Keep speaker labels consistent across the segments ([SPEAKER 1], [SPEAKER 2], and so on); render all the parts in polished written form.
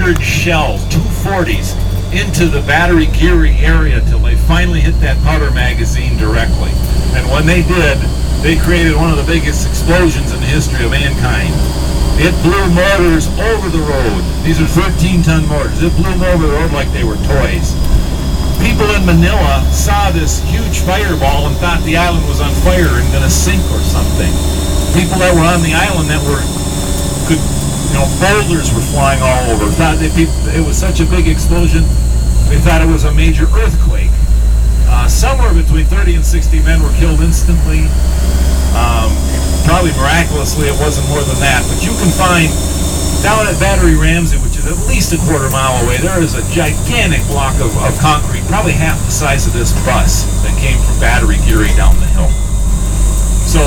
[SPEAKER 1] 200 shells, 240s, into the battery Geary area till they finally hit that powder magazine directly. And when they did, they created one of the biggest explosions in the history of mankind. It blew mortars over the road. These are 13-ton mortars. It blew them over the road like they were toys. People in Manila saw this huge fireball and thought the island was on fire and going to sink or something. People that were on the island that were, boulders were flying all over. Thought that it was such a big explosion, they thought it was a major earthquake. Somewhere between 30 and 60 men were killed instantly. Probably miraculously it wasn't more than that, but you can find down at Battery Ramsey, which is at least a quarter mile away, there is a gigantic block of concrete, probably half the size of this bus, that came from Battery Geary down the hill. So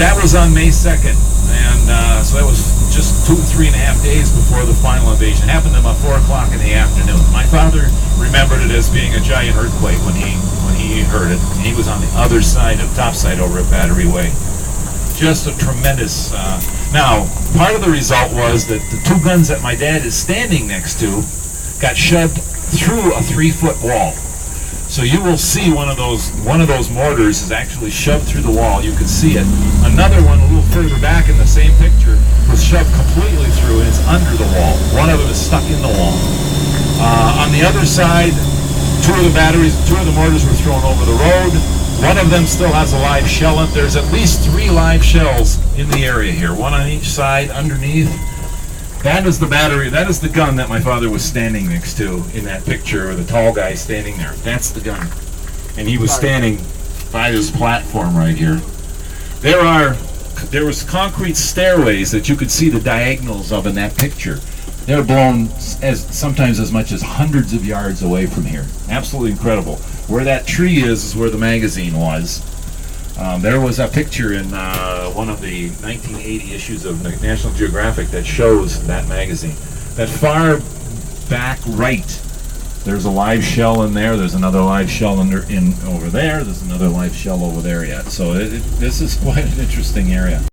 [SPEAKER 1] that was on May 2nd, and so that was just 3.5 days before the final invasion. It happened about 4 o'clock in the afternoon. My father remembered it as being a giant earthquake when he heard it. He was on the other side of topside over at Battery Way. Just a tremendous. Now, part of the result was that the 2 guns that my dad is standing next to got shoved through a 3-foot wall. So you will see one of those mortars is actually shoved through the wall. You can see it. Another one a little further back in the same picture was shoved completely through and it's under the wall. One of them is stuck in the wall. On the other side, 2 of the mortars were thrown over the road. One of them still has a live shell in it. There's at least 3 live shells in the area here, one on each side underneath. That is the battery, that is the gun that my father was standing next to in that picture, or the tall guy standing there. That's the gun. And he was standing by this platform right here. There was concrete stairways that you could see the diagonals of in that picture. They're blown sometimes as much as hundreds of yards away from here. Absolutely incredible. Where that tree is where the magazine was. There was a picture in one of the 1980 issues of National Geographic that shows that magazine. That far back right, there's a live shell in there. There's another live shell over there. There's another live shell over there yet. So this is quite an interesting area.